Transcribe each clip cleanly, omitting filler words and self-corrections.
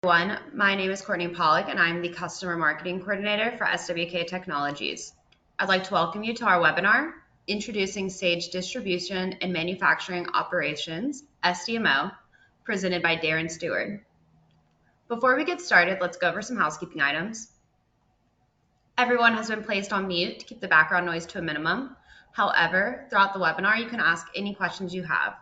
Everyone, my name is Courtney Pollock and I'm the Customer Marketing Coordinator for SWK Technologies. I'd like to welcome you to our webinar, Introducing Sage Distribution and Manufacturing Operations, SDMO, presented by Darren Stewart. Before we get started, let's go over some housekeeping items. Everyone has been placed on mute to keep the background noise to a minimum. However, throughout the webinar, you can ask any questions you have.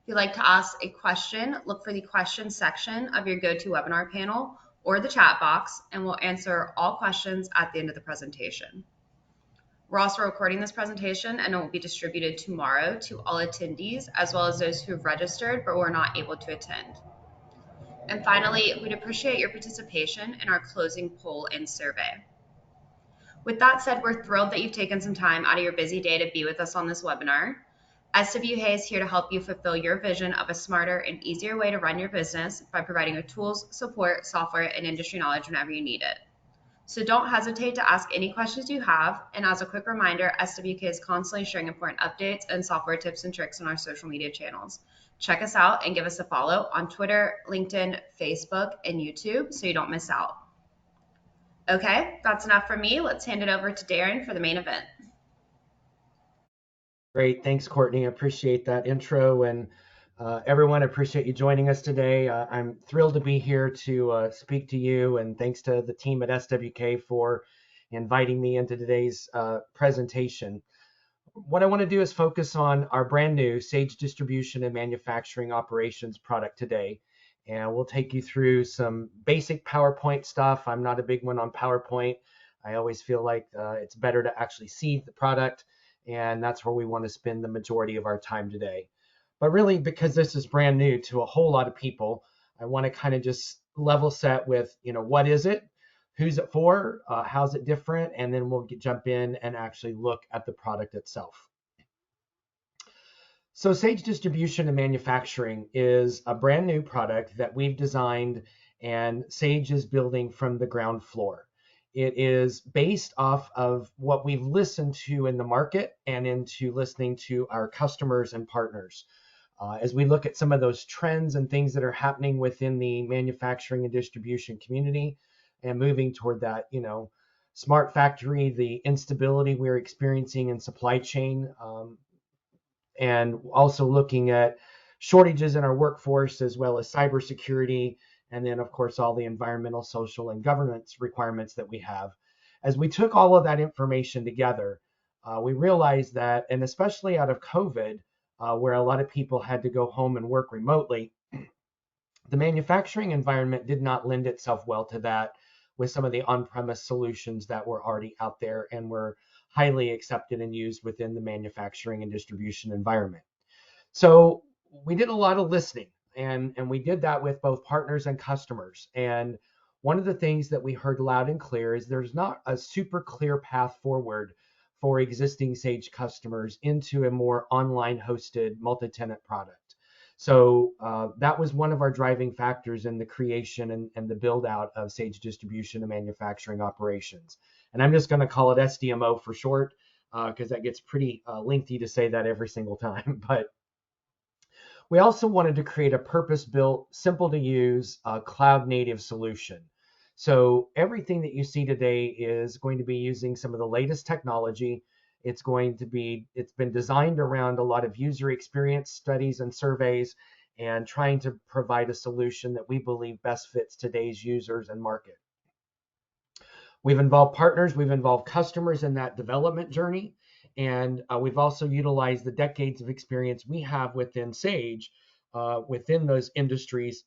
If you'd like to ask a question, look for the questions section of your GoToWebinar panel or the chat box, and we'll answer all questions at the end of the presentation. We're also recording this presentation and it will be distributed tomorrow to all attendees, as well as those who have registered but were not able to attend. And finally, we'd appreciate your participation in our closing poll and survey. With that said, we're thrilled that you've taken some time out of your busy day to be with us on this webinar. SWK is here to help you fulfill your vision of a smarter and easier way to run your business by providing you tools, support, software, and industry knowledge whenever you need it. So don't hesitate to ask any questions you have. And as a quick reminder, SWK is constantly sharing important updates and software tips and tricks on our social media channels. Check us out and give us a follow on Twitter, LinkedIn, Facebook, and YouTube so you don't miss out. Okay, that's enough for me. Let's hand it over to Darren for the main event. Great. Thanks, Courtney. I appreciate that intro. And everyone, appreciate you joining us today. I'm thrilled to be here to speak to you. And thanks to the team at SWK for inviting me into today's presentation. What I want to do is focus on our brand new Sage Distribution and Manufacturing Operations product today. And we'll take you through some basic PowerPoint stuff. I'm not a big one on PowerPoint. I always feel like it's better to actually see the product. And that's where we want to spend the majority of our time today. But really, because this is brand new to a whole lot of people, I want to kind of just level set with, what is it? Who's it for? How's it different? And then we'll jump in and actually look at the product itself. So Sage Distribution and Manufacturing is a brand new product that we've designed and Sage is building from the ground floor. It is based off of what we've listened to in the market and into listening to our customers and partners. As we look at some of those trends and things that are happening within the manufacturing and distribution community and moving toward that, smart factory, the instability we're experiencing in supply chain, and also looking at shortages in our workforce as well as cybersecurity, and then of course all the environmental, social, and governance requirements that we have. As we took all of that information together, we realized that, and especially out of COVID, where a lot of people had to go home and work remotely, the manufacturing environment did not lend itself well to that with some of the on-premise solutions that were already out there and were highly accepted and used within the manufacturing and distribution environment. So we did a lot of listening, and we did that with both partners and customers. And one of the things that we heard loud and clear is there's not a super clear path forward for existing Sage customers into a more online hosted multi-tenant product. So that was one of our driving factors in the creation and the build out of Sage Distribution and Manufacturing Operations. And I'm just going to call it SDMO for short, because that gets pretty lengthy to say that every single time. But we also wanted to create a purpose-built, simple to use, cloud-native solution. So everything that you see today is going to be using some of the latest technology. It's been designed around a lot of user experience studies and surveys and trying to provide a solution that we believe best fits today's users and market. We've involved partners, we've involved customers in that development journey, and we've also utilized the decades of experience we have within Sage, within those industries,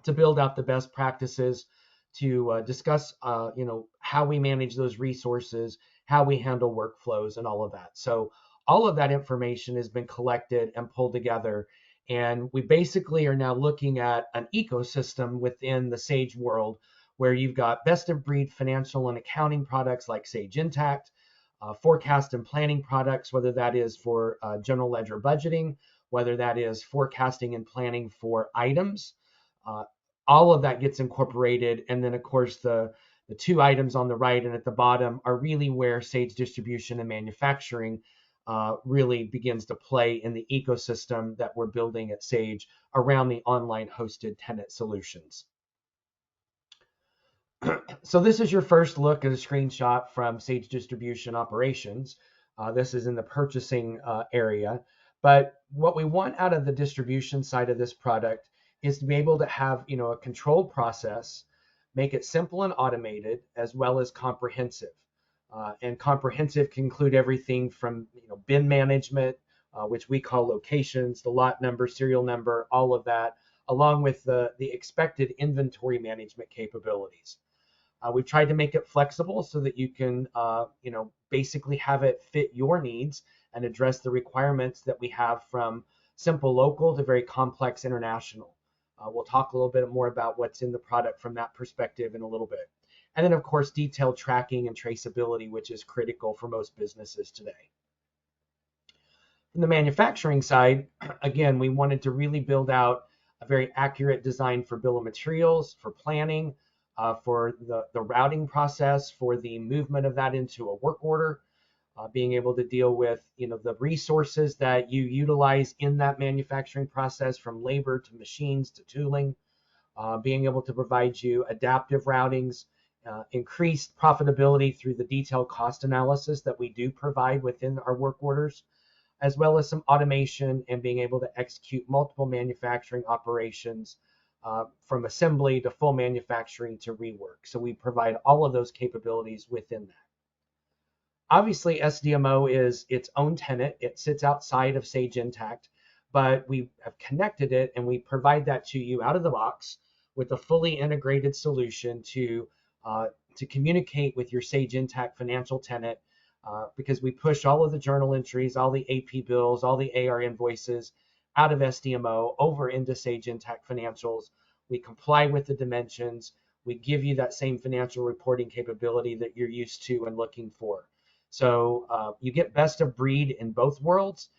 to build out the best practices, to discuss, how we manage those resources, how we handle workflows, and all of that. So all of that information has been collected and pulled together, and we basically are now looking at an ecosystem within the Sage world where you've got best of breed financial and accounting products like Sage Intacct, forecast and planning products, whether that is for general ledger budgeting, whether that is forecasting and planning for items. All of that gets incorporated. And then, of course, the two items on the right and at the bottom are really where Sage Distribution and Manufacturing really begins to play in the ecosystem that we're building at Sage around the online hosted tenant solutions. So this is your first look at a screenshot from Sage Distribution Operations. This is in the purchasing area. But what we want out of the distribution side of this product is to be able to have, a controlled process, make it simple and automated, as well as comprehensive. And comprehensive can include everything from, bin management, which we call locations, the lot number, serial number, all of that, along with the expected inventory management capabilities. We've tried to make it flexible so that you can, basically have it fit your needs and address the requirements that we have from simple local to very complex international. We'll talk a little bit more about what's in the product from that perspective in a little bit. And then, of course, detailed tracking and traceability, which is critical for most businesses today. From the manufacturing side, again, we wanted to really build out a very accurate design for bill of materials, for planning, for the routing process, for the movement of that into a work order, being able to deal with the resources that you utilize in that manufacturing process, from labor to machines to tooling, being able to provide you adaptive routings, increased profitability through the detailed cost analysis that we do provide within our work orders, as well as some automation and being able to execute multiple manufacturing operations, from assembly to full manufacturing to rework. So we provide all of those capabilities within that. Obviously, SDMO is its own tenant. It sits outside of Sage Intacct, but we have connected it and we provide that to you out of the box with a fully integrated solution to communicate with your Sage Intacct financial tenant, because we push all of the journal entries, all the AP bills, all the AR invoices out of SDMO over into Sage Intacct Financials. We comply with the dimensions. We give you that same financial reporting capability that you're used to and looking for. So you get best of breed in both worlds,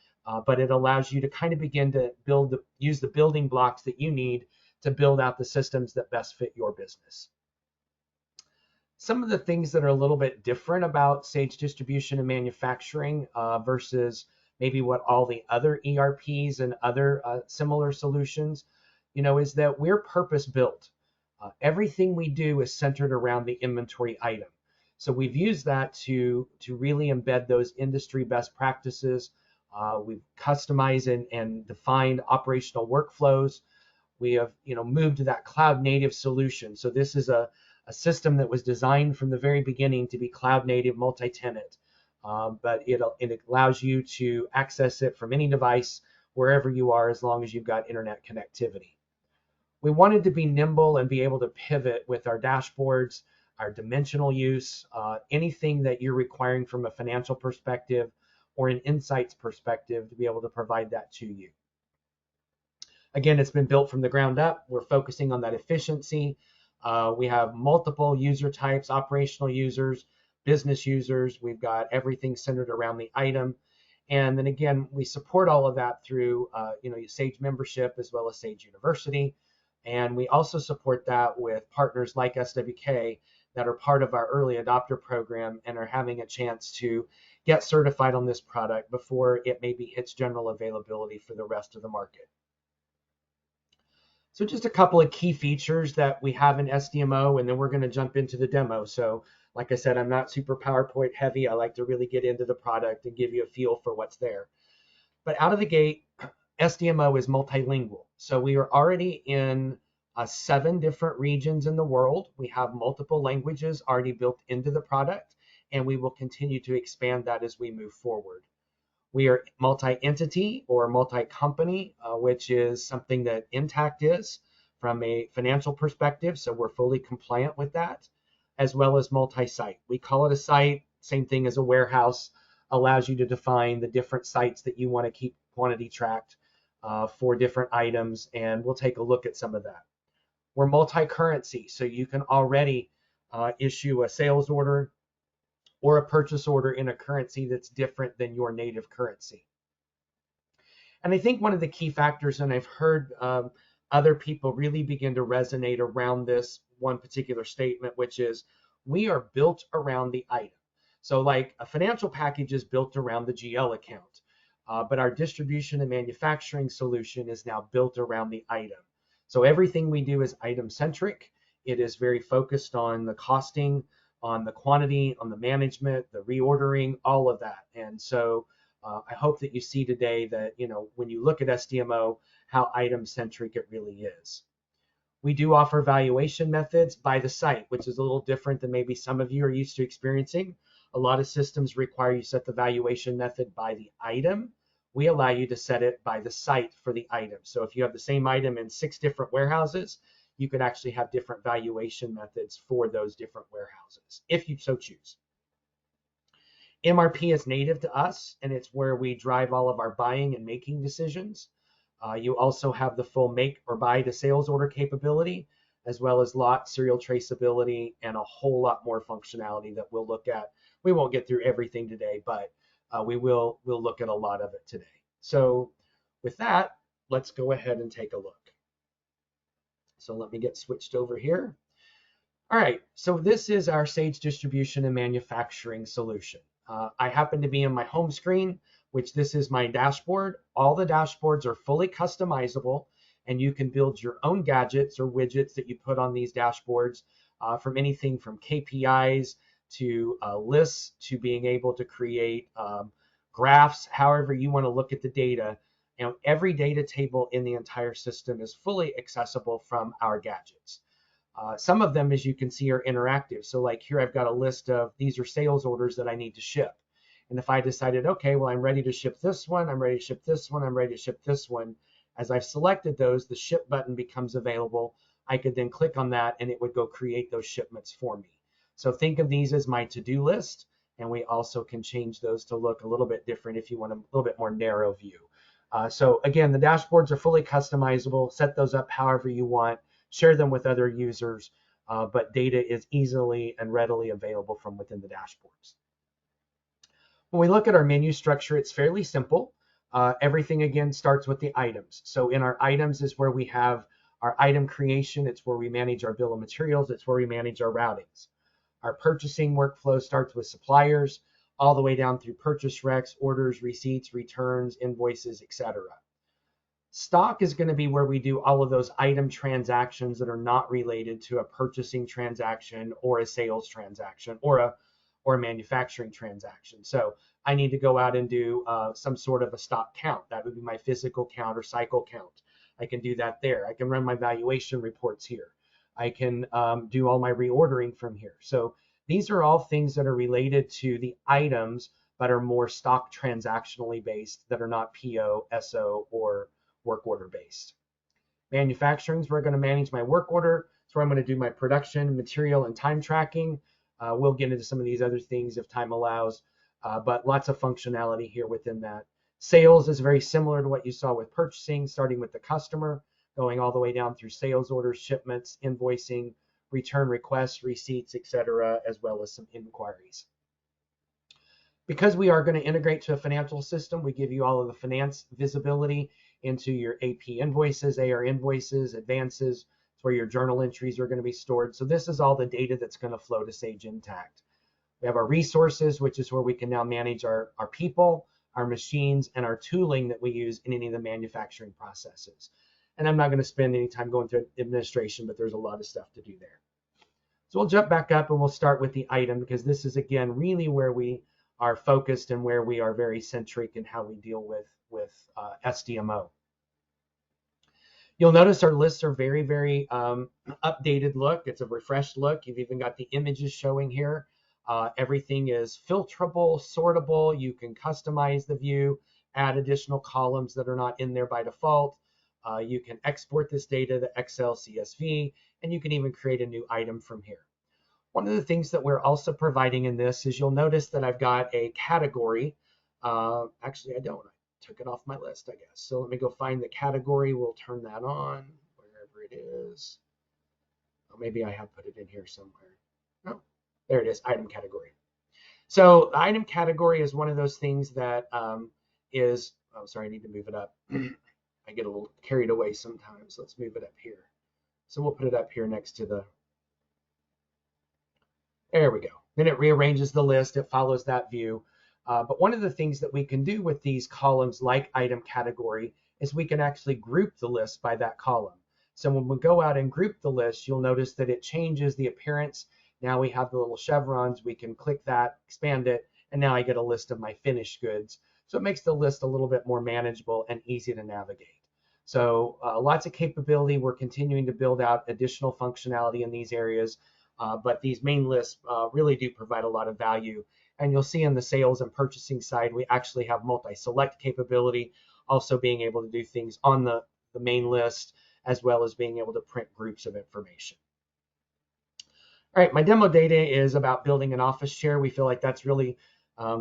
but it allows you to kind of begin to use the building blocks that you need to build out the systems that best fit your business. Some of the things that are a little bit different about Sage Distribution and Manufacturing versus maybe what all the other ERPs and other similar solutions, is that we're purpose built. Everything we do is centered around the inventory item. So we've used that to really embed those industry best practices. We've customized and defined operational workflows. We have moved to that cloud native solution. So this is a system that was designed from the very beginning to be cloud native, multi-tenant, but it allows you to access it from any device wherever you are, as long as you've got internet connectivity. We wanted to be nimble and be able to pivot with our dashboards, our dimensional use, anything that you're requiring from a financial perspective or an insights perspective, to be able to provide that to you. Again, it's been built from the ground up. We're focusing on that efficiency. We have multiple user types, operational users, business users. We've got everything centered around the item. And then again, we support all of that through Sage membership as well as Sage University. And we also support that with partners like SWK that are part of our early adopter program and are having a chance to get certified on this product before it maybe hits general availability for the rest of the market. So just a couple of key features that we have in SDMO, and then we're going to jump into the demo. So like I said, I'm not super PowerPoint heavy. I like to really get into the product and give you a feel for what's there. But out of the gate, SDMO is multilingual. So we are already in 7 different regions in the world. We have multiple languages already built into the product, and we will continue to expand that as we move forward. We are multi-entity or multi-company, which is something that Intacct is from a financial perspective. So we're fully compliant with that, as well as multi-site. We call it a site, same thing as a warehouse, allows you to define the different sites that you want to keep quantity tracked for different items. And we'll take a look at some of that. We're multi-currency, so you can already issue a sales order or a purchase order in a currency that's different than your native currency. And I think one of the key factors, and I've heard other people really begin to resonate around this one particular statement, which is we are built around the item. So like a financial package is built around the GL account, but our distribution and manufacturing solution is now built around the item. So everything we do is item centric. It is very focused on the costing, on the quantity, on the management, the reordering, all of that. And so I hope that you see today that, when you look at SDMO, how item centric it really is. We do offer valuation methods by the site, which is a little different than maybe some of you are used to experiencing. A lot of systems require you set the valuation method by the item. We allow you to set it by the site for the item. So if you have the same item in 6 different warehouses, you could actually have different valuation methods for those different warehouses, if you so choose. MRP is native to us, and it's where we drive all of our buying and making decisions. You also have the full make or buy to sales order capability, as well as lot serial traceability and a whole lot more functionality that we'll look at. We won't get through everything today, but we'll look at a lot of it today. So with that, let's go ahead and take a look. So let me get switched over here. All right, so this is our Sage distribution and manufacturing solution. I happen to be in my home screen, which this is my dashboard. All the dashboards are fully customizable, and you can build your own gadgets or widgets that you put on these dashboards, from anything from KPIs to lists to being able to create graphs, however you want to look at the data. Every data table in the entire system is fully accessible from our gadgets. Some of them, as you can see, are interactive. So like here, I've got a list of these are sales orders that I need to ship. And if I decided, okay, well, I'm ready to ship this one, I'm ready to ship this one, I'm ready to ship this one, as I've selected those, the ship button becomes available. I could then click on that and it would go create those shipments for me. So think of these as my to-do list. And we also can change those to look a little bit different if you want a little bit more narrow view. So again, the dashboards are fully customizable. Set those up however you want. Share them with other users, but data is easily and readily available from within the dashboards. When we look at our menu structure, it's fairly simple. Everything, again, starts with the items. So in our items is where we have our item creation. It's where we manage our bill of materials. It's where we manage our routings. Our purchasing workflow starts with suppliers, all the way down through purchase recs, orders, receipts, returns, invoices, etc. Stock is going to be where we do all of those item transactions that are not related to a purchasing transaction or a sales transaction or a manufacturing transaction. So I need to go out and do some sort of a stock count. That would be my physical count or cycle count. I can do that there. I can run my valuation reports here. I can do all my reordering from here. So these are all things that are related to the items but are more stock transactionally based, that are not PO, SO, or work order based. Manufacturing is where I'm going to manage my work order. It's where I'm going to do my production, material, and time tracking. We'll get into some of these other things if time allows, but lots of functionality here within that. Sales is very similar to what you saw with purchasing, starting with the customer, going all the way down through sales orders, shipments, invoicing, return requests, receipts, etc., as well as some inquiries. Because we are going to integrate to a financial system, we give you all of the finance visibility into your AP invoices, AR invoices, advances. It's where your journal entries are going to be stored. So this is all the data that's going to flow to Sage Intacct. We have our resources, which is where we can now manage our people, our machines, and our tooling that we use in any of the manufacturing processes. And I'm not going to spend any time going through administration, but there's a lot of stuff to do there. So we'll jump back up and we'll start with the item, because this is, again, really where we are focused and where we are very centric in how we deal with SDMO. You'll notice our lists are very, very updated look. It's a refreshed look. You've even got the images showing here. Everything is filterable, sortable. You can customize the view, add additional columns that are not in there by default. You can export this data to Excel CSV, and you can even create a new item from here. One of the things that we're also providing in this is you'll notice that I've got a category. Actually, I don't. I took it off my list, I guess. So let me go find the category. We'll turn that on wherever it is. Oh, maybe I have put it in here somewhere. No, there it is, item category. So the item category is one of those things that is, oh, sorry, I need to move it up. I get a little carried away sometimes. Let's move it up here. So we'll put it up here next to the, there we go. Then it rearranges the list. It follows that view. But one of the things that we can do with these columns like item category is we can actually group the list by that column. So when we go out and group the list, you'll notice that it changes the appearance. Now we have the little chevrons. We can click that, expand it, and now I get a list of my finished goods. So it makes the list a little bit more manageable and easy to navigate. So lots of capability. We're continuing to build out additional functionality in these areas, but these main lists really do provide a lot of value. And you'll see on the sales and purchasing side, we actually have multi-select capability, also being able to do things on the main list, as well as being able to print groups of information. All right, my demo data is about building an office chair. We feel like that's really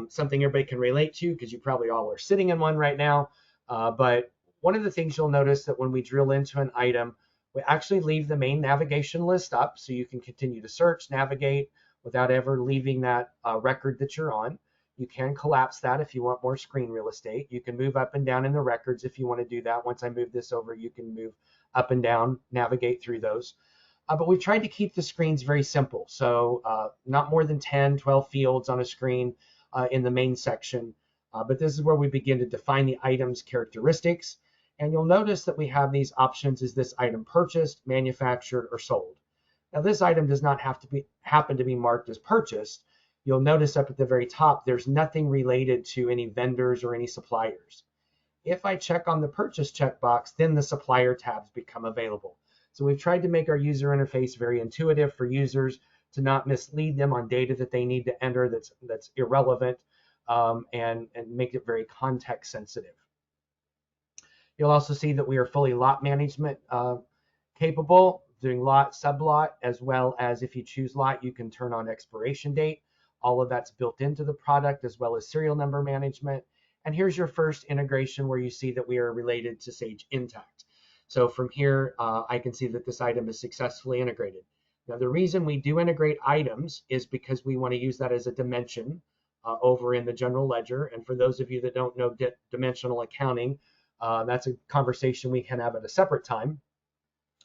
something everybody can relate to because you probably all are sitting in one right now. But one of the things you'll notice that when we drill into an item, we actually leave the main navigation list up so you can continue to search, navigate without ever leaving that record that you're on. You can collapse that if you want more screen real estate. You can move up and down in the records if you want to do that. Once I move this over, you can move up and down, navigate through those. But we've tried to keep the screens very simple. So not more than 10, 12 fields on a screen in the main section. But this is where we begin to define the item's characteristics. And you'll notice that we have these options: is this item purchased, manufactured, or sold? Now this item does not have to happen to be marked as purchased. You'll notice up at the very top, there's nothing related to any vendors or any suppliers. If I check on the purchase checkbox, then the supplier tabs become available. So we've tried to make our user interface very intuitive for users to not mislead them on data that they need to enter that's irrelevant, and make it very context sensitive. You'll also see that we are fully lot management capable, doing lot, sublot, as well as if you choose lot, you can turn on expiration date. All of that's built into the product, as well as serial number management. And here's your first integration where you see that we are related to Sage Intacct. So from here, I can see that this item is successfully integrated. Now, the reason we do integrate items is because we want to use that as a dimension over in the general ledger. And for those of you that don't know dimensional accounting, that's a conversation we can have at a separate time.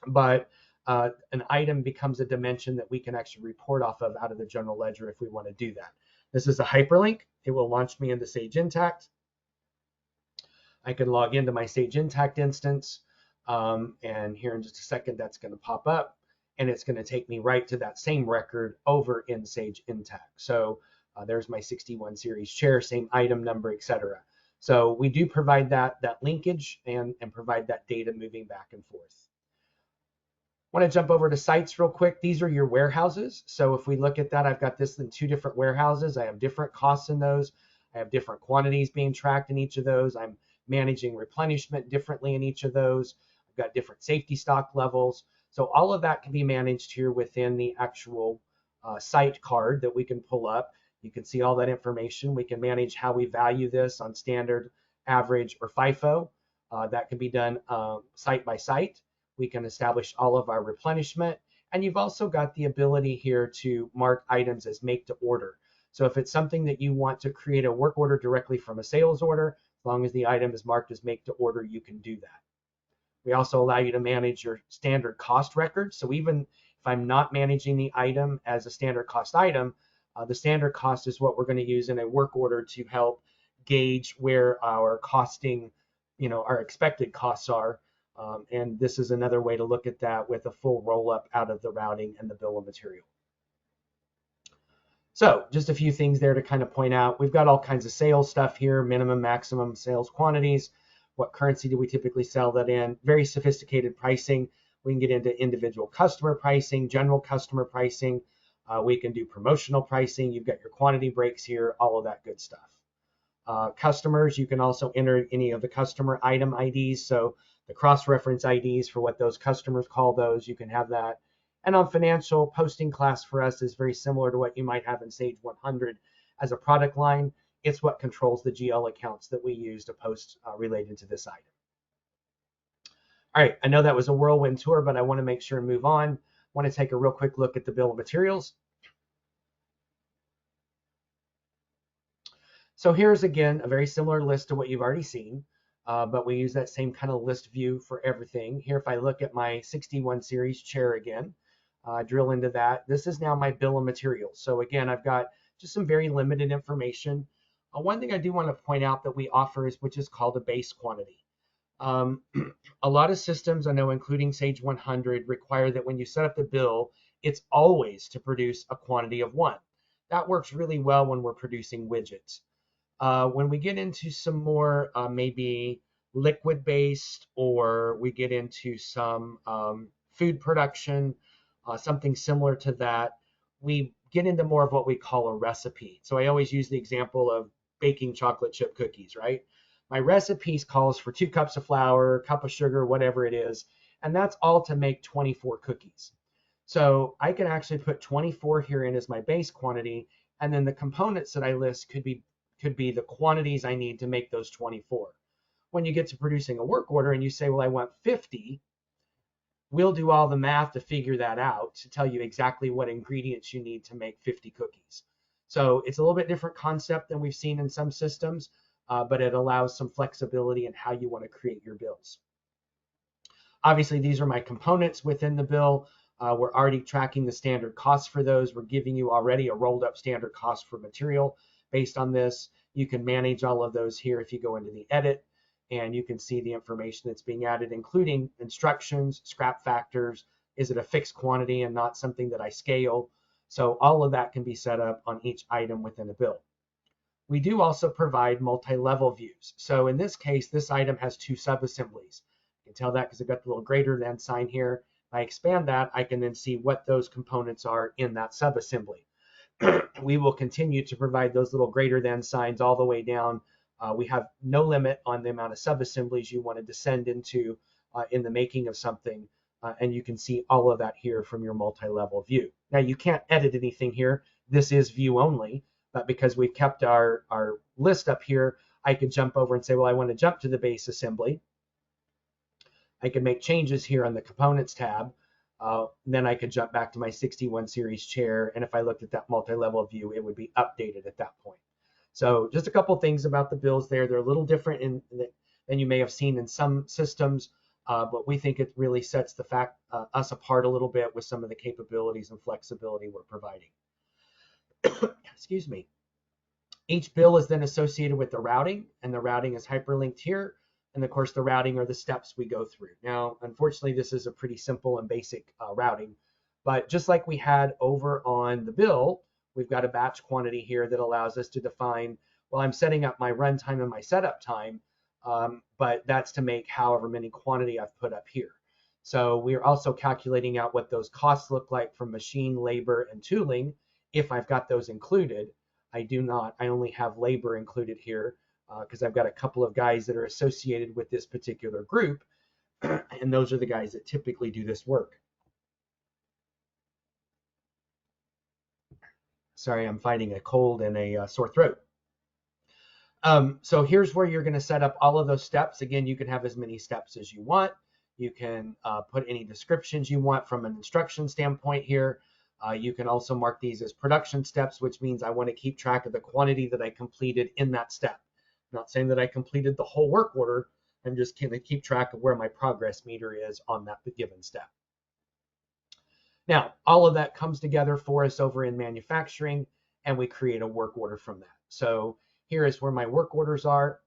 But an item becomes a dimension that we can actually report off of out of the general ledger if we want to do that. This is a hyperlink. It will launch me into Sage Intacct. I can log into my Sage Intacct instance. And here in just a second, that's going to pop up, and it's going to take me right to that same record over in Sage Intacct. So there's my 61 series chair, same item number, etc. So we do provide that linkage and provide that data moving back and forth. I want to jump over to sites real quick. These are your warehouses. So if we look at that, I've got this in 2 different warehouses. I have different costs in those. I have different quantities being tracked in each of those. I'm managing replenishment differently in each of those. I've got different safety stock levels. So all of that can be managed here within the actual site card that we can pull up. You can see all that information. We can manage how we value this on standard, average, or FIFO. That can be done site by site. We can establish all of our replenishment. And you've also got the ability here to mark items as make to order. So if it's something that you want to create a work order directly from a sales order, as long as the item is marked as make to order, you can do that. We also allow you to manage your standard cost records. So even if I'm not managing the item as a standard cost item, the standard cost is what we're going to use in a work order to help gauge where our costing, our expected costs are. And this is another way to look at that with a full roll up out of the routing and the bill of material. So just a few things there to kind of point out. We've got all kinds of sales stuff here: minimum, maximum sales quantities. What currency do we typically sell that in? Very sophisticated pricing. We can get into individual customer pricing, general customer pricing. We can do promotional pricing. You've got your quantity breaks here, all of that good stuff. Customers, you can also enter any of the customer item IDs. So the cross-reference IDs for what those customers call those, you can have that. And on financial, posting class for us is very similar to what you might have in Sage 100 as a product line. It's what controls the GL accounts that we use to post related to this item. All right, I know that was a whirlwind tour, but I want to make sure and move on. I want to take a real quick look at the bill of materials. So here's, again, a very similar list to what you've already seen, but we use that same kind of list view for everything. Here, if I look at my 61 series chair again, drill into that, this is now my bill of materials. So again, I've got just some very limited information. One thing I do want to point out that we offer is which is called a base quantity. Um, a lot of systems I know, including Sage 100, require that when you set up the bill, it's always to produce a quantity of one. That works really well when we're producing widgets. When we get into some more maybe liquid based, or we get into some food production, something similar to that, we get into more of what we call a recipe. So I always use the example of baking chocolate chip cookies, right? My recipe calls for 2 cups of flour, cup of sugar, whatever it is, and that's all to make 24 cookies. So I can actually put 24 here in as my base quantity, and then the components that I list could be the quantities I need to make those 24. When you get to producing a work order and you say, well, I want 50, we'll do all the math to figure that out to tell you exactly what ingredients you need to make 50 cookies. So it's a little bit different concept than we've seen in some systems, but it allows some flexibility in how you want to create your bills. Obviously, these are my components within the bill. We're already tracking the standard costs for those. We're giving you already a rolled up standard cost for material based on this. You can manage all of those here if you go into the edit, and you can see the information that's being added, including instructions, scrap factors. Is it a fixed quantity and not something that I scale? So all of that can be set up on each item within a bill. We do also provide multi-level views. So in this case, this item has 2 sub-assemblies. You can tell that because I've got the little greater than sign here. If I expand that, I can then see what those components are in that sub-assembly. We will continue to provide those little greater than signs all the way down. We have no limit on the amount of sub-assemblies you want to descend into in the making of something. And you can see all of that here from your multi-level view. Now, you can't edit anything here. This is view only, but because we've kept our list up here, I could jump over and say, well, I want to jump to the base assembly. I can make changes here on the components tab. Then I could jump back to my 61 series chair. And if I looked at that multi-level view, it would be updated at that point. So just a couple things about the bills there. They're a little different than you may have seen in some systems, but we think it really sets us apart a little bit with some of the capabilities and flexibility we're providing. Excuse me. Each bill is then associated with the routing, and the routing is hyperlinked here. And of course, the routing are the steps we go through. Now, unfortunately, this is a pretty simple and basic routing, but just like we had over on the bill, we've got a batch quantity here that allows us to define, well, I'm setting up my runtime and my setup time, but that's to make however many quantity I've put up here. So we're also calculating out what those costs look like from machine, labor, and tooling, if I've got those included. I do not. I only have labor included here because I've got a couple of guys that are associated with this particular group, and those are the guys that typically do this work. Sorry, I'm fighting a cold and a sore throat. So here's where you're going to set up all of those steps. Again, you can have as many steps as you want. You can put any descriptions you want from an instruction standpoint here. You can also mark these as production steps, which means I want to keep track of the quantity that I completed in that step. I'm not saying that I completed the whole work order. I'm just going to keep track of where my progress meter is on that given step. Now, all of that comes together for us over in manufacturing, and we create a work order from that. So here is where my work orders are.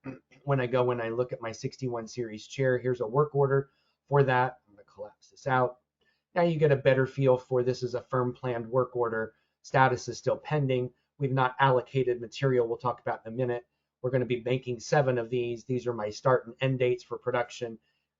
When I go and I look at my 61 series chair, here's a work order for that. I'm going to collapse this out. Now you get a better feel for this is a firm planned work order. Status is still pending. We've not allocated material we'll talk about in a minute. We're going to be making 7 of these. These are my start and end dates for production.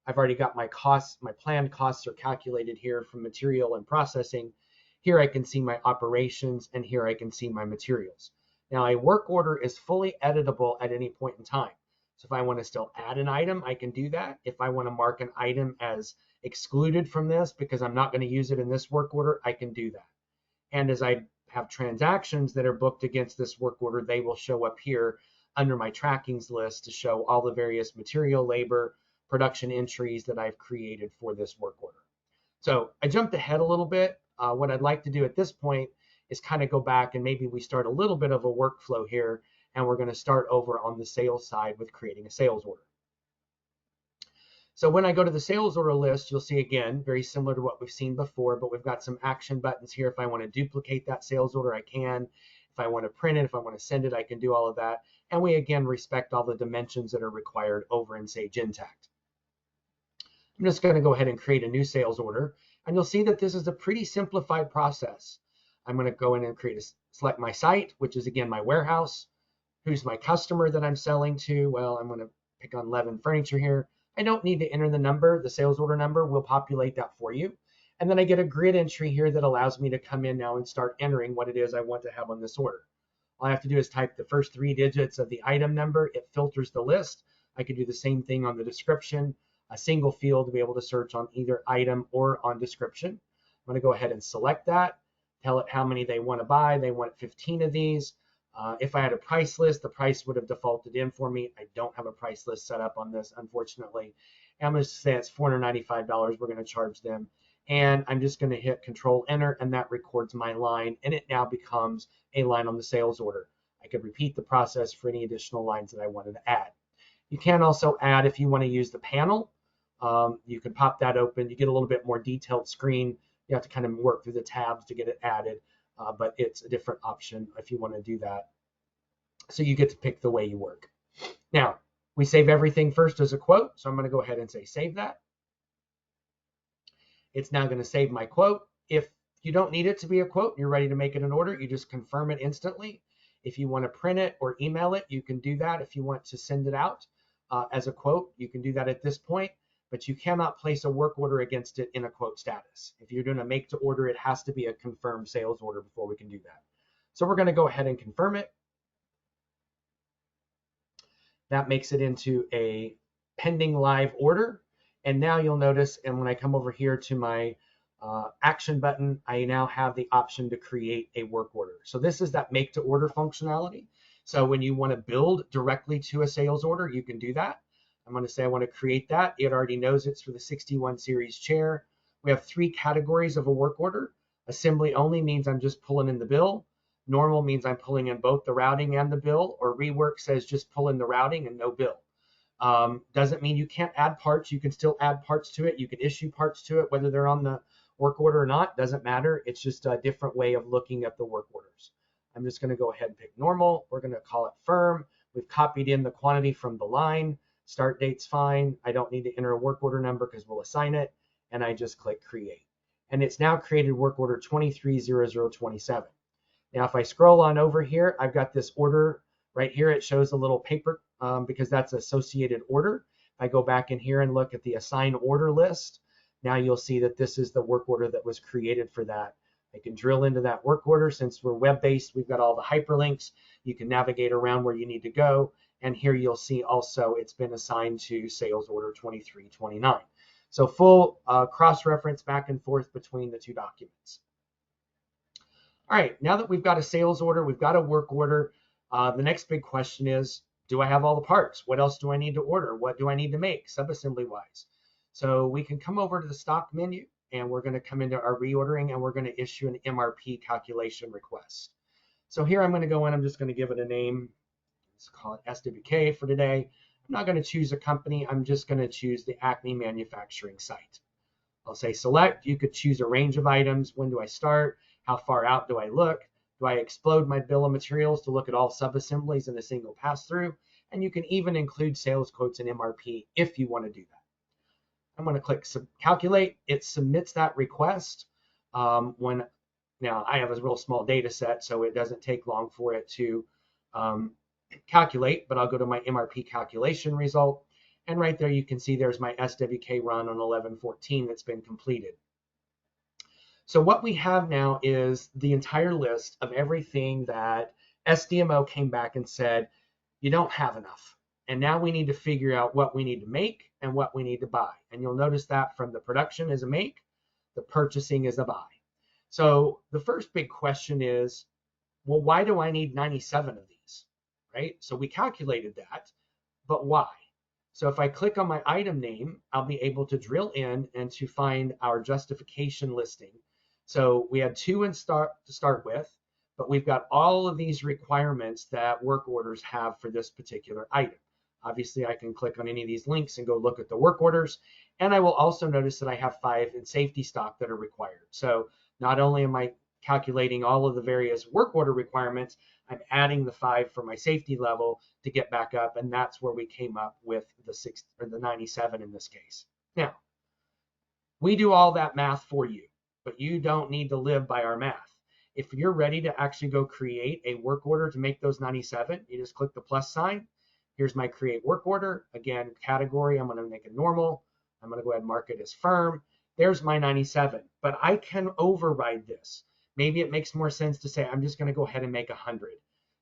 I've already got my costs. My planned costs are calculated here from material and processing. Here I can see my operations, and here I can see my materials. Now a work order is fully editable at any point in time. So if I want to still add an item, I can do that. If I want to mark an item as excluded from this because I'm not going to use it in this work order, I can do that. And as I have transactions that are booked against this work order, they will show up here under my trackings list to show all the various material, labor, production entries that I've created for this work order. So I jumped ahead a little bit. What I'd like to do at this point is kind of go back and maybe we start a little bit of a workflow here, and we're going to start over on the sales side with creating a sales order. So when I go to the sales order list, you'll see again, very similar to what we've seen before, but we've got some action buttons here. If I want to duplicate that sales order, I can. If I want to print it, if I want to send it, I can do all of that. And we again respect all the dimensions that are required over in Sage Intacct. I'm just going to go ahead and create a new sales order. And you'll see that this is a pretty simplified process. I'm going to go in and select my site, which is again my warehouse. Who's my customer that I'm selling to? Well, I'm going to pick on Levin Furniture here. I don't need to enter the number. The sales order number will populate that for you. And then I get a grid entry here that allows me to come in now and start entering what it is I want to have on this order. All I have to do is type the first 3 digits of the item number. It filters the list. I could do the same thing on the description, a single field to be able to search on either item or on description. I'm going to go ahead and select that, tell it how many they want to buy. They want 15 of these. If I had a price list, the price would have defaulted in for me. I don't have a price list set up on this, unfortunately. And I'm going to say it's $495 we're going to charge them. And I'm just going to hit Control Enter, and that records my line, and it now becomes a line on the sales order. I could repeat the process for any additional lines that I wanted to add. You can also add, if you want to use the panel, you can pop that open. You get a little bit more detailed screen. You have to kind of work through the tabs to get it added, but it's a different option if you want to do that. So you get to pick the way you work. Now, we save everything first as a quote, so I'm going to go ahead and say save that. It's now going to save my quote. If you don't need it to be a quote, you're ready to make it an order, you just confirm it instantly. If you want to print it or email it, you can do that. If you want to send it out as a quote, you can do that at this point, but you cannot place a work order against it in a quote status. If you're doing a make to order, it has to be a confirmed sales order before we can do that. So we're going to go ahead and confirm it. That makes it into a pending live order. And now you'll notice, and when I come over here to my action button, I now have the option to create a work order. So this is that make to order functionality. So when you want to build directly to a sales order, you can do that. I'm going to say I want to create that. It already knows it's for the 61 series chair. We have 3 categories of a work order. Assembly only means I'm just pulling in the bill. Normal means I'm pulling in both the routing and the bill, or rework says just pull in the routing and no bill. Doesn't mean you can't add parts. You can still add parts to it. You can issue parts to it, whether they're on the work order or not, doesn't matter. It's just a different way of looking at the work orders. I'm just going to go ahead and pick normal. We're going to call it firm. We've copied in the quantity from the line. Start date's fine. I don't need to enter a work order number because we'll assign it. And I just click create. And it's now created work order 230027. Now, if I scroll on over here, I've got this order right here. It shows a little paper because that's associated order. If I go back in here and look at the assign order list, now you'll see that this is the work order that was created for that. I can drill into that work order. Since we're web-based, we've got all the hyperlinks. You can navigate around where you need to go. And here you'll see also it's been assigned to sales order 2329. So full cross-reference back and forth between the 2 documents. All right, now that we've got a sales order, we've got a work order, the next big question is, do I have all the parts? What else do I need to order? What do I need to make subassembly wise? So we can come over to the stock menu, and we're going to come into our reordering, and we're going to issue an MRP calculation request. So here I'm going to go in, I'm just going to give it a name. Let's call it SWK for today. I'm not going to choose a company. I'm just going to choose the Acme manufacturing site. I'll say select. You could choose a range of items. When do I start? How far out do I look? Do I explode my bill of materials to look at all subassemblies in a single pass-through? And you can even include sales quotes and MRP if you want to do that. I'm going to click calculate. It submits that request. Now I have a real small data set, so it doesn't take long for it to calculate, but I'll go to my MRP calculation result. And right there, you can see there's my SWK run on 11/14 that's been completed. So what we have now is the entire list of everything that SDMO came back and said, you don't have enough. And now we need to figure out what we need to make and what we need to buy. And you'll notice that from the production is a make, the purchasing is a buy. So the first big question is, well, why do I need 97 of these, right? So we calculated that, but why? So if I click on my item name, I'll be able to drill in and to find our justification listing. So we had 2 to start with, but we've got all of these requirements that work orders have for this particular item. Obviously, I can click on any of these links and go look at the work orders. And I will also notice that I have 5 in safety stock that are required. So not only am I calculating all of the various work order requirements, I'm adding the 5 for my safety level to get back up. And that's where we came up with the 97 in this case. Now, We do all that math for you, but you don't need to live by our math. If you're ready to actually go create a work order to make those 97, you just click the plus sign. Here's my create work order. Again, category, I'm going to make it normal. I'm going to go ahead and mark it as firm. There's my 97, but I can override this. Maybe it makes more sense to say, I'm just going to go ahead and make 100.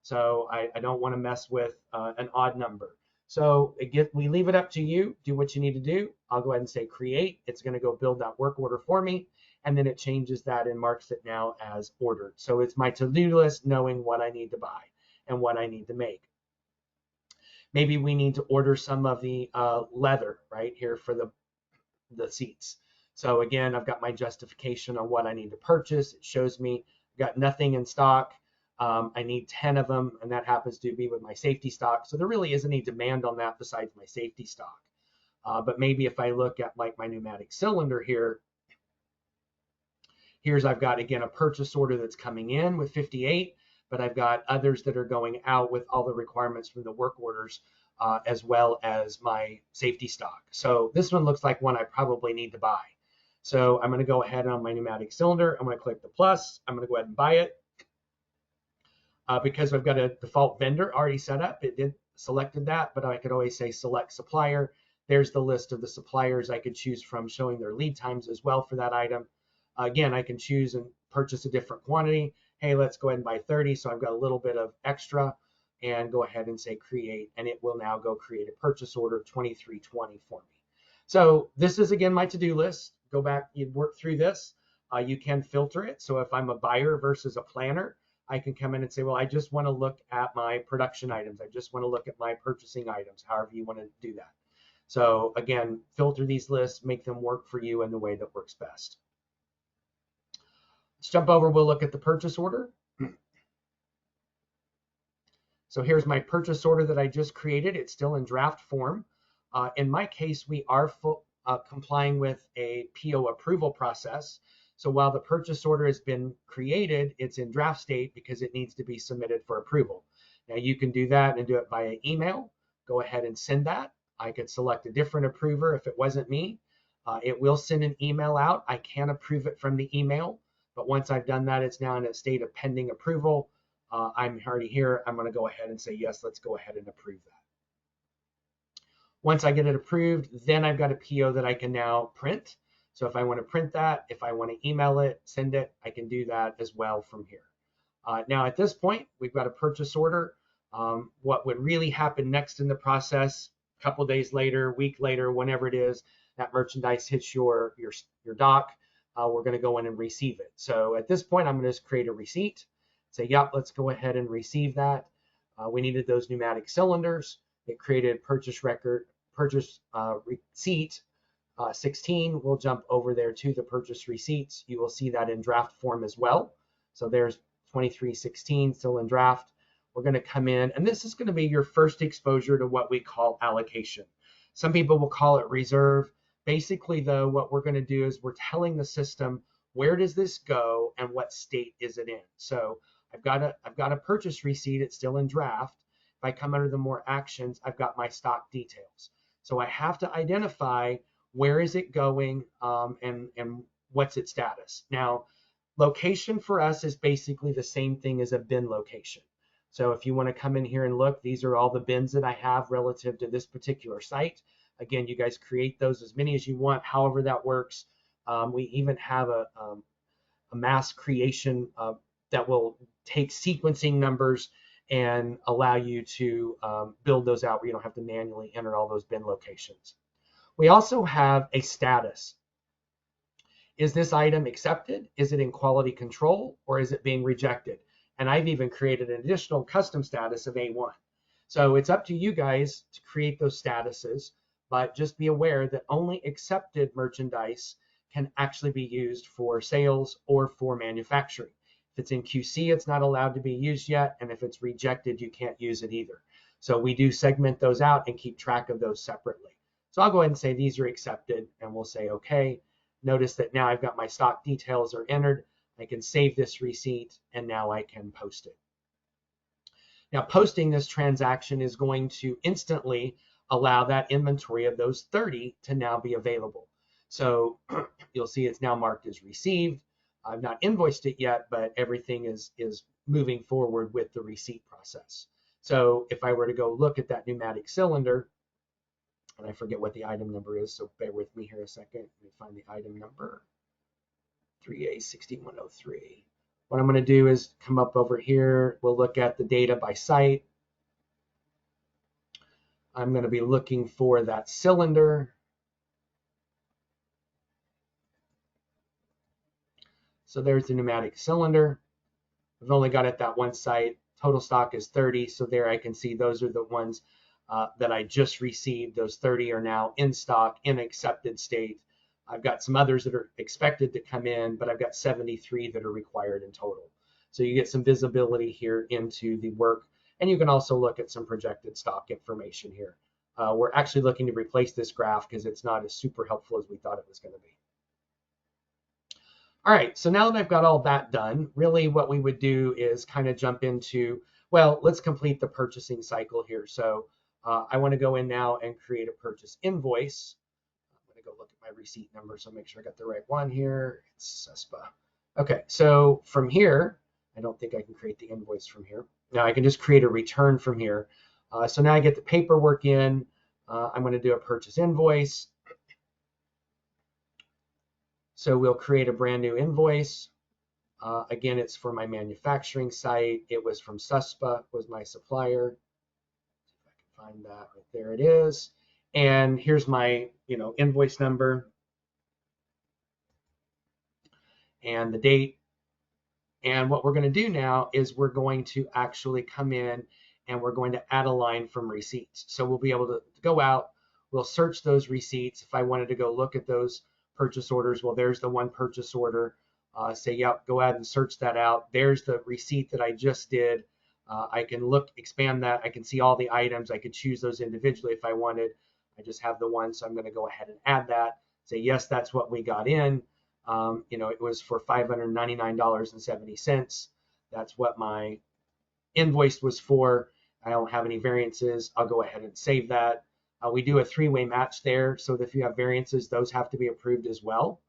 So I don't want to mess with an odd number. So we leave it up to you. Do what you need to do. I'll go ahead and say create. It's going to go build that work order for me. And then it changes that and marks it now as ordered. So it's my to-do list knowing what I need to buy and what I need to make. Maybe we need to order some of the leather right here for the seats. So again, I've got my justification on what I need to purchase. It shows me I've got nothing in stock. I need 10 of them, and that happens to be with my safety stock. So there really isn't any demand on that besides my safety stock. But maybe if I look at like my pneumatic cylinder here, I've got, again, a purchase order that's coming in with 58, but I've got others that are going out with all the requirements from the work orders, as well as my safety stock. So this one looks like one I probably need to buy. So I'm going to go ahead on my pneumatic cylinder. I'm going to click the plus. I'm going to go ahead and buy it. Because I've got a default vendor already set up, it did selected that, but I could always say select supplier. There's the list of the suppliers I could choose from, showing their lead times as well for that item. Again, I can choose and purchase a different quantity. Hey, let's go ahead and buy 30. So I've got a little bit of extra, and go ahead and say create, and it will now go create a purchase order 2320 for me. So this is, again, my to-do list. Go back, you work through this. You can filter it. So if I'm a buyer versus a planner, I can come in and say, well, I just want to look at my production items. I just want to look at my purchasing items, however you want to do that. So again, filter these lists, make them work for you in the way that works best. Let's jump over. We'll look at the purchase order. So here's my purchase order that I just created. It's still in draft form. In my case, we are complying with a PO approval process. So while the purchase order has been created, it's in draft state because it needs to be submitted for approval. Now you can do that and do it via email. Go ahead and send that. I could select a different approver if it wasn't me. It will send an email out. I can approve it from the email, but once I've done that, it's now in a state of pending approval. I'm already here. I'm going to go ahead and say, yes, let's go ahead and approve that. Once I get it approved, then I've got a PO that I can now print. So if I want to print that, if I want to email it, send it, I can do that as well from here. Now at this point, we've got a purchase order. What would really happen next in the process, a couple days later, week later, whenever it is, that merchandise hits your dock, we're going to go in and receive it. So at this point, I'm going to just create a receipt. Say, yep, let's go ahead and receive that. We needed those pneumatic cylinders. It created purchase receipt 16. We'll jump over there to the purchase receipts. You will see that in draft form as well. So there's 2316 still in draft. We're going to come in, and this is going to be your first exposure to what we call allocation. Some people will call it reserve. Basically, though, what we're going to do is we're telling the system, where does this go and what state is it in? So I've got a purchase receipt. It's still in draft. If I come under the more actions, I've got my stock details. So I have to identify where is it going, and what's its status. Now, location for us is basically the same thing as a bin location. So if you want to come in here and look, these are all the bins that I have relative to this particular site. Again, you guys create those as many as you want, however that works. We even have a mass creation that will take sequencing numbers and allow you to build those out where you don't have to manually enter all those bin locations. We also have a status. Is this item accepted? Is it in quality control, or is it being rejected? And I've even created an additional custom status of A1. So it's up to you guys to create those statuses, but just be aware that only accepted merchandise can actually be used for sales or for manufacturing. If it's in QC, it's not allowed to be used yet, and if it's rejected, you can't use it either. So we do segment those out and keep track of those separately. So I'll go ahead and say these are accepted, and we'll say okay. Notice that now I've got my stock details are entered. I can save this receipt, and now I can post it. Now, posting this transaction is going to instantly allow that inventory of those 30 to now be available. So you'll see it's now marked as received. I've not invoiced it yet, but everything is moving forward with the receipt process. So if I were to go look at that pneumatic cylinder, and I forget what the item number is, so bear with me here a second. Let me find the item number, 3A6103. What I'm going to do is come up over here. We'll look at the data by site. I'm going to be looking for that cylinder. So there's the pneumatic cylinder. I've only got it that one site. Total stock is 30. So there I can see those are the ones that I just received. Those 30 are now in stock, in accepted state. I've got some others that are expected to come in, but I've got 73 that are required in total. So you get some visibility here into the work. And you can also look at some projected stock information here. We're actually looking to replace this graph because it's not as super helpful as we thought it was going to be. All right, so now that I've got all that done, really what we would do is kind of jump into, well, let's complete the purchasing cycle here. So I want to go in now and create a purchase invoice. I'm going to go look at my receipt number, so make sure I got the right one here. It's CESPA. Okay, so from here, I don't think I can create the invoice from here. Now I can just create a return from here. So now I get the paperwork in. I'm going to do a purchase invoice. So we'll create a brand new invoice. Again, it's for my manufacturing site. It was from CESPA, was my supplier. See if I can find that. Right there it is. And here's my, invoice number and the date. And what we're going to do now is we're going to actually come in and we're going to add a line from receipts. So we'll be able to go out, we'll search those receipts. If I wanted to go look at those purchase orders, well, there's the one purchase order. Say, yep, go ahead and search that out. There's the receipt that I just did. I can expand that. I can see all the items. I could choose those individually if I wanted. I just have the one, so I'm going to go ahead and add that. Say, yes, that's what we got in. It was for $599.70. That's what my invoice was for. I don't have any variances. I'll go ahead and save that. We do a three-way match there, so that if you have variances, those have to be approved as well,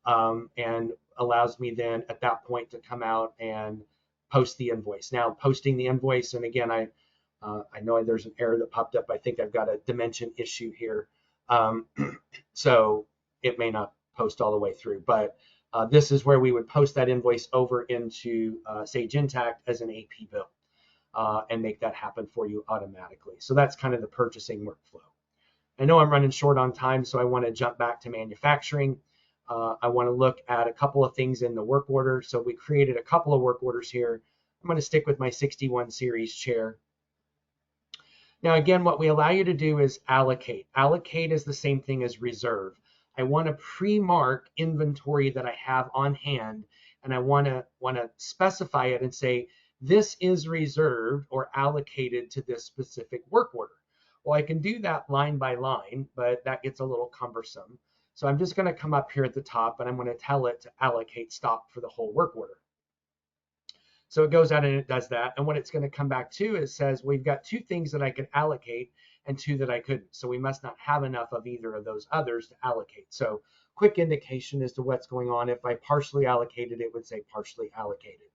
and allows me then at that point to come out and post the invoice. Now, posting the invoice, and again, I know there's an error that popped up. I think I've got a dimension issue here, so it may not post all the way through, but this is where we would post that invoice over into Sage Intacct as an AP bill and make that happen for you automatically. So that's kind of the purchasing workflow. I know I'm running short on time, so I want to jump back to manufacturing. I want to look at a couple of things in the work order. So we created a couple of work orders here. I'm going to stick with my 61 series chair. Now, again, what we allow you to do is allocate. Allocate is the same thing as reserve. I want to pre-mark inventory that I have on hand, and I want to specify it and say, this is reserved or allocated to this specific work order. Well, I can do that line by line, but that gets a little cumbersome. So I'm just going to come up here at the top and I'm going to tell it to allocate stock for the whole work order. So it goes out and it does that. And what it's going to come back to is says, we've got two things that I could allocate and two that I couldn't. So we must not have enough of either of those others to allocate. So quick indication as to what's going on. If I partially allocated, it would say partially allocated.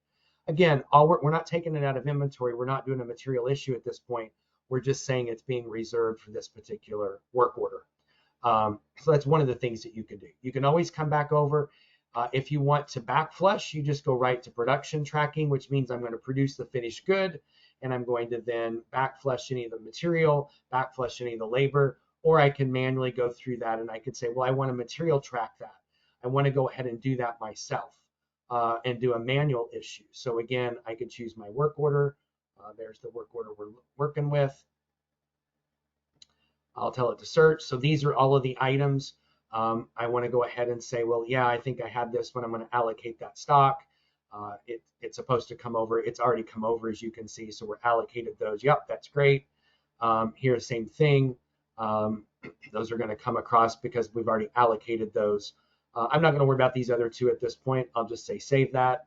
Again, we're not taking it out of inventory. We're not doing a material issue at this point. We're just saying it's being reserved for this particular work order. So that's one of the things that you can do. You can always come back over. If you want to back flush, you just go right to production tracking, which means I'm going to produce the finished good, and I'm going to then back flush any of the material, back flush any of the labor, or I can manually go through that and I could say, well, I want to material track that. I want to go ahead and do that myself and do a manual issue. So again, I could choose my work order. There's the work order we're working with. I'll tell it to search. So these are all of the items. I want to go ahead and say, well, yeah, I think I had this one. I'm going to allocate that stock. It's supposed to come over. It's already come over, as you can see. So we're allocated those. Yep, that's great. Here, same thing. Those are going to come across because we've already allocated those. I'm not going to worry about these other two at this point. I'll just say save that.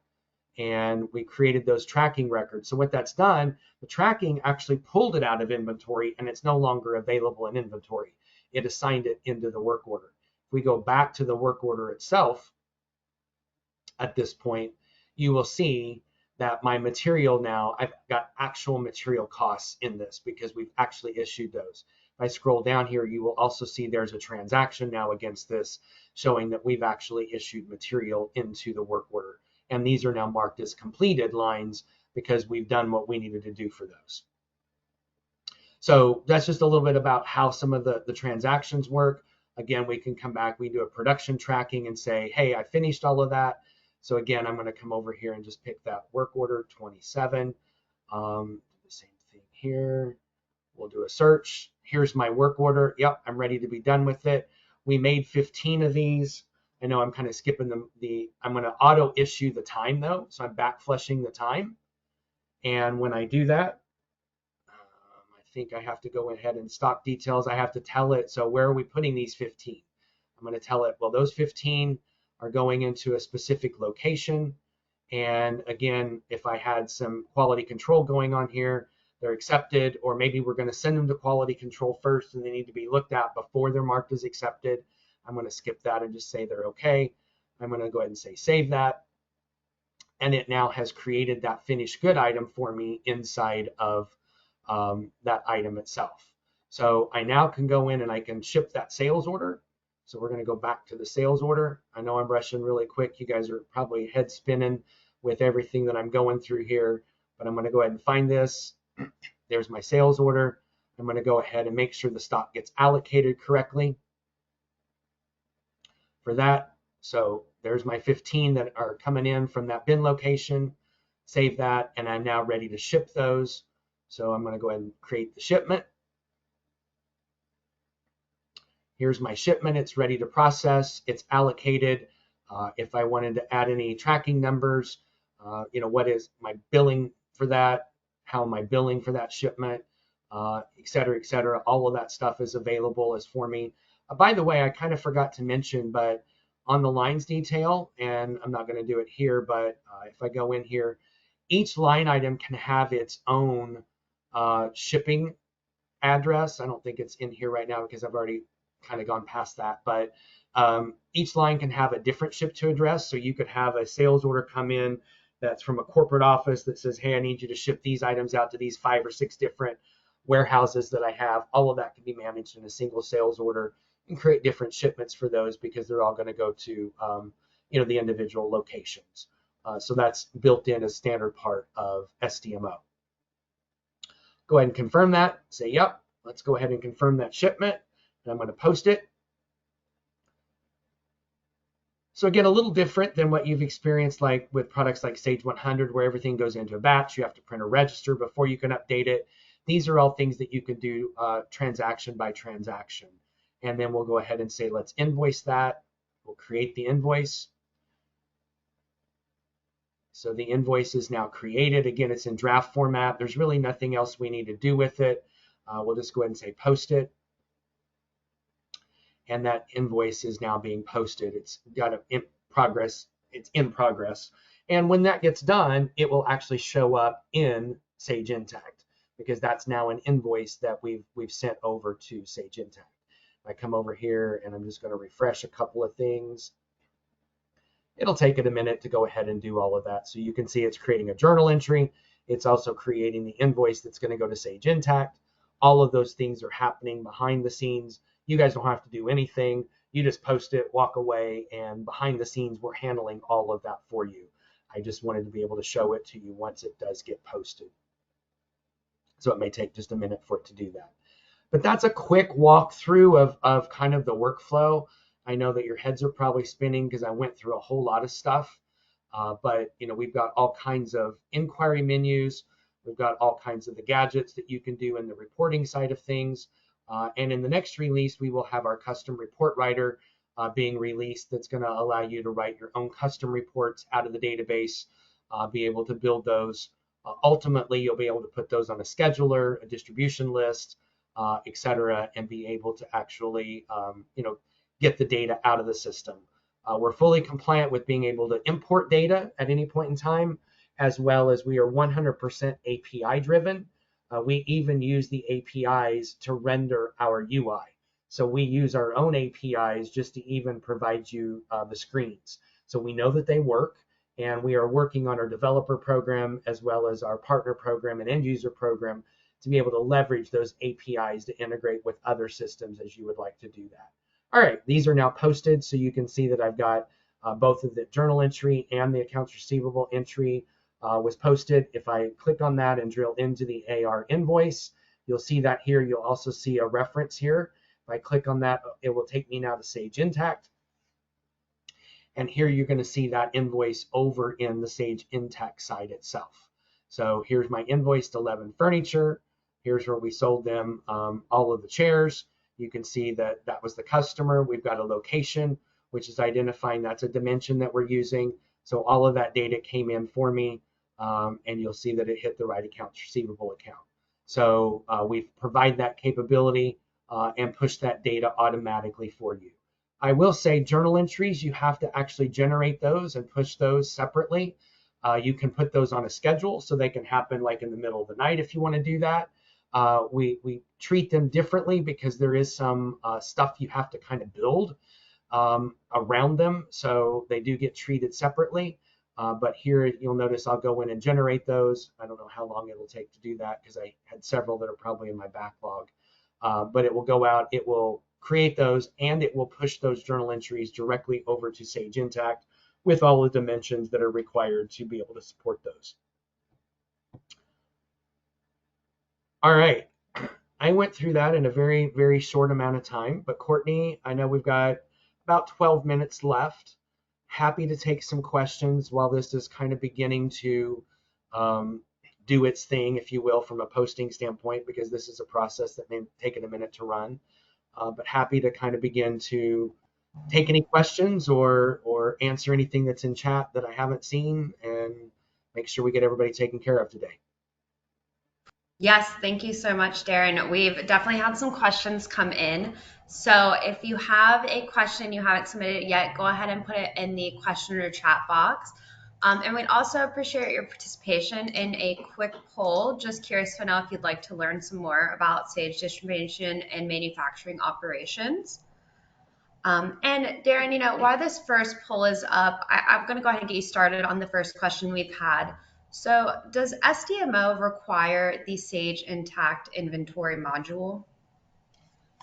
And we created those tracking records. So what that's done, the tracking actually pulled it out of inventory and it's no longer available in inventory. It assigned it into the work order. If we go back to the work order itself, at this point, you will see that my material now, I've got actual material costs in this because we've actually issued those. If I scroll down here, you will also see there's a transaction now against this showing that we've actually issued material into the work order. And these are now marked as completed lines because we've done what we needed to do for those. So that's just a little bit about how some of the transactions work. Again, we can come back, we do a production tracking and say, hey, I finished all of that. So again, I'm going to come over here and just pick that work order 27. The same thing here. We'll do a search. Here's my work order. Yep, I'm ready to be done with it. We made 15 of these. I know I'm kind of skipping I'm going to auto issue the time though. So I'm back flushing the time. And when I do that, I think I have to go ahead and stock details. I have to tell it. So where are we putting these 15? I'm going to tell it, well, those 15 are going into a specific location. And again, if I had some quality control going on here, they're accepted, or maybe we're going to send them to quality control first and they need to be looked at before they're marked as accepted. I'm going to skip that and just say they're okay. I'm going to go ahead and say save that. And it now has created that finished good item for me inside of that item itself. So I now can go in and I can ship that sales order. So we're going to go back to the sales order. I know I'm rushing really quick. You guys are probably head spinning with everything that I'm going through here, but I'm going to go ahead and find this. There's my sales order. I'm going to go ahead and make sure the stock gets allocated correctly for that. So there's my 15 that are coming in from that bin location. Save that, and I'm now ready to ship those. So I'm going to go ahead and create the shipment. Here's my shipment. It's ready to process. It's allocated. If I wanted to add any tracking numbers, what is my billing for that? How am I billing for that shipment? Et cetera, et cetera. All of that stuff is available as for me. By the way, I kind of forgot to mention, but on the lines detail, and I'm not going to do it here, but if I go in here, each line item can have its own shipping address. I don't think it's in here right now because I've already kind of gone past that, but each line can have a different ship to address. So you could have a sales order come in that's from a corporate office that says, hey, I need you to ship these items out to these 5 or 6 different warehouses that I have. All of that can be managed in a single sales order and create different shipments for those because they're all going to go to the individual locations. So that's built in as standard part of SDMO. Go ahead and confirm that. Say, yep, let's go ahead and confirm that shipment. And I'm going to post it. So again, a little different than what you've experienced like with products like Sage 100, where everything goes into a batch. You have to print a register before you can update it. These are all things that you can do transaction by transaction. And then we'll go ahead and say, let's invoice that. We'll create the invoice. So the invoice is now created. Again, it's in draft format. There's really nothing else we need to do with it. We'll just go ahead and say post it. And that invoice is now being posted. It's got in progress. It's in progress. And when that gets done, it will actually show up in Sage Intacct because that's now an invoice that we've sent over to Sage Intacct. I come over here and I'm just going to refresh a couple of things. It'll take it a minute to go ahead and do all of that. So you can see it's creating a journal entry. It's also creating the invoice that's going to go to Sage Intacct. All of those things are happening behind the scenes. You guys don't have to do anything. You just post it, walk away, and behind the scenes, we're handling all of that for you. I just wanted to be able to show it to you once it does get posted. So it may take just a minute for it to do that. But that's a quick walkthrough of kind of the workflow. I know that your heads are probably spinning because I went through a whole lot of stuff. But we've got all kinds of inquiry menus. We've got all kinds of the gadgets that you can do in the reporting side of things. And in the next release, we will have our custom report writer being released that's going to allow you to write your own custom reports out of the database, be able to build those. Ultimately, you'll be able to put those on a scheduler, a distribution list, et cetera, and be able to actually get the data out of the system. We're fully compliant with being able to import data at any point in time, as well as we are 100% API driven. We even use the APIs to render our UI. So we use our own APIs just to even provide you the screens. So we know that they work, and we are working on our developer program as well as our partner program and end user program to be able to leverage those APIs to integrate with other systems as you would like to do that. All right, these are now posted, so you can see that I've got both of the journal entry and the accounts receivable entry was posted. If I click on that and drill into the AR invoice, you'll see that here. You'll also see a reference here. If I click on that, it will take me now to Sage Intacct. And here you're going to see that invoice over in the Sage Intacct side itself. So here's my invoice to Levin Furniture. Here's where we sold them all of the chairs. You can see that that was the customer. We've got a location, which is identifying that's a dimension that we're using. So all of that data came in for me, and you'll see that it hit the right accounts receivable account. So we provide that capability and push that data automatically for you. I will say journal entries, you have to actually generate those and push those separately. You can put those on a schedule so they can happen like in the middle of the night if you want to do that. We treat them differently because there is some stuff you have to kind of build around them. So they do get treated separately. But here you'll notice I'll go in and generate those. I don't know how long it'll take to do that because I had several that are probably in my backlog. But it will go out, it will create those, and it will push those journal entries directly over to Sage Intacct with all the dimensions that are required to be able to support those. All right, I went through that in a very, very short amount of time, but Courtney, I know we've got about 12 minutes left. Happy to take some questions while this is kind of beginning to do its thing, if you will, from a posting standpoint, because this is a process that may take it a minute to run. But happy to kind of begin to take any questions or answer anything that's in chat that I haven't seen and make sure we get everybody taken care of today. Yes, thank you so much, Darren. We've definitely had some questions come in. So if you have a question you haven't submitted it yet, go ahead and put it in the question or chat box. And we'd also appreciate your participation in a quick poll. Just curious to know if you'd like to learn some more about Sage distribution and manufacturing operations. And Darren, while this first poll is up, I'm going to go ahead and get you started on the first question we've had. So does SDMO require the Sage Intacct inventory module?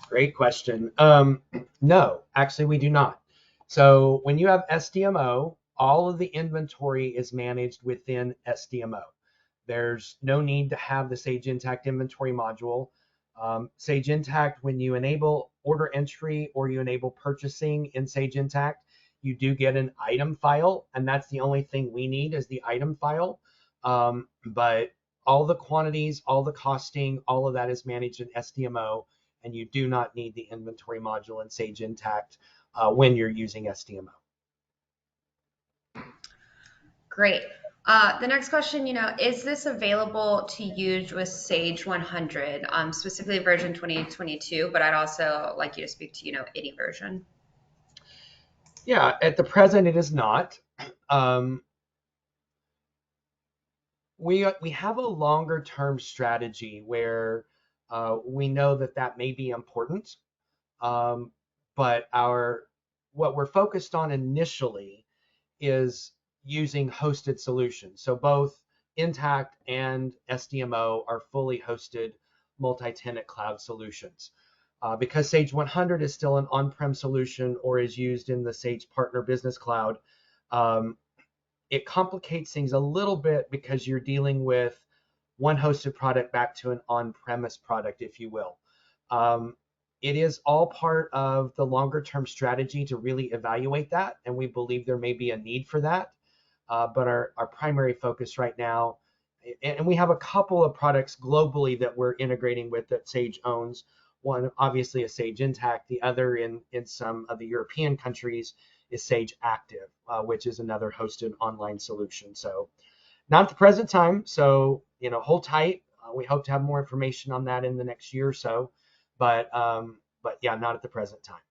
Great question. No, actually we do not. So when you have SDMO, all of the inventory is managed within SDMO. There's no need to have the Sage Intacct inventory module. Sage Intacct, when you enable order entry or you enable purchasing in Sage Intacct, you do get an item file, and that's the only thing we need is the item file. But all the quantities, all the costing, all of that is managed in SDMO, and you do not need the inventory module in Sage Intacct when you're using SDMO. Great. The next question, is this available to use with Sage 100, specifically version 2022, but I'd also like you to speak to, any version. Yeah, at the present, it is not. We have a longer term strategy where we know that may be important, but what we're focused on initially is using hosted solutions. So both Intacct and SDMO are fully hosted multi-tenant cloud solutions. Because Sage 100 is still an on-prem solution or is used in the Sage Partner Business Cloud, it complicates things a little bit because you're dealing with one hosted product back to an on-premise product, if you will. It is all part of the longer term strategy to really evaluate that, and we believe there may be a need for that. But our primary focus right now, and we have a couple of products globally that we're integrating with that Sage owns. One, obviously, is Sage Intacct. The other in some of the European countries is Sage Active, which is another hosted online solution. So not at the present time. So, hold tight. We hope to have more information on that in the next year or so. But yeah, not at the present time.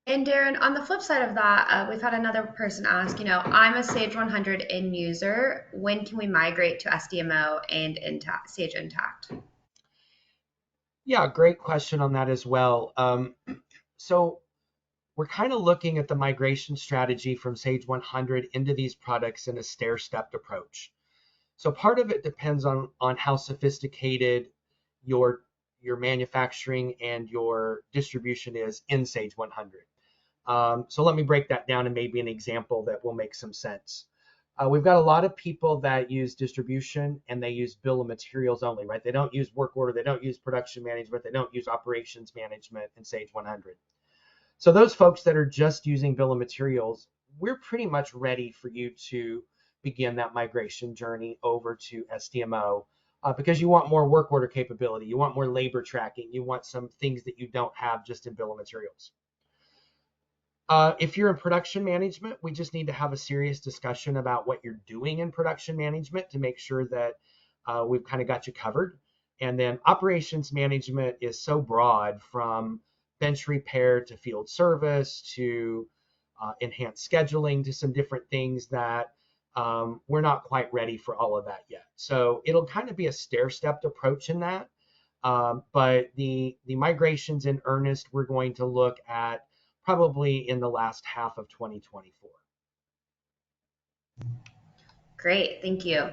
And Darren, on the flip side of that, we've had another person ask, I'm a Sage 100 end user. When can we migrate to SDMO and Sage Intacct? Yeah, great question on that as well. So we're kind of looking at the migration strategy from Sage 100 into these products in a stair-stepped approach. So part of it depends on how sophisticated your your manufacturing and your distribution is in Sage 100. So let me break that down and maybe an example that will make some sense. We've got a lot of people that use distribution and they use bill of materials only, right? They don't use work order, they don't use production management, they don't use operations management in Sage 100. So those folks that are just using bill of materials, we're pretty much ready for you to begin that migration journey over to SDMO because you want more work order capability, you want more labor tracking, you want some things that you don't have just in bill of materials. If you're in production management, we just need to have a serious discussion about what you're doing in production management to make sure that we've kind of got you covered. And then operations management is so broad, from bench repair to field service to enhanced scheduling to some different things that we're not quite ready for all of that yet. So it'll kind of be a stair-stepped approach in that. But the migrations in earnest, we're going to look at probably in the last half of 2024. Great, thank you.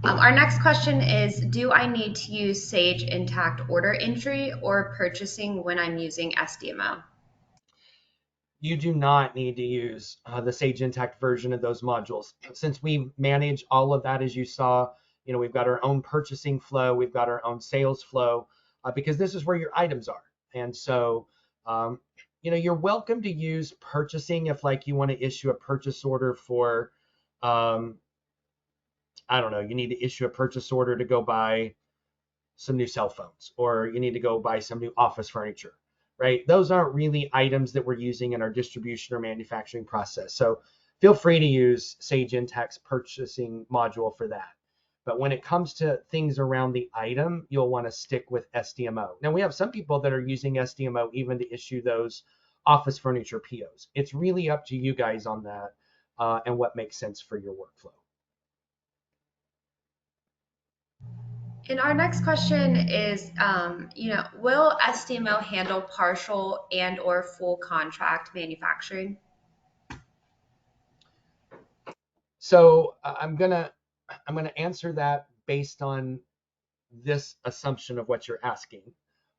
Our next question is, do I need to use Sage Intacct order entry or purchasing when I'm using SDMO? You do not need to use the Sage Intacct version of those modules. Since we manage all of that, as you saw, we've got our own purchasing flow, we've got our own sales flow, because this is where your items are. And so, you're welcome to use purchasing if like you want to issue a purchase order for, I don't know, you need to issue a purchase order to go buy some new cell phones, or you need to go buy some new office furniture, right? Those aren't really items that we're using in our distribution or manufacturing process. So feel free to use Sage Intacct's purchasing module for that. But when it comes to things around the item, you'll want to stick with SDMO. Now, we have some people that are using SDMO even to issue those office furniture POs. It's really up to you guys on that and what makes sense for your workflow. And our next question is, will SDMO handle partial and or full contract manufacturing? So I'm gonna answer that based on this assumption of what you're asking,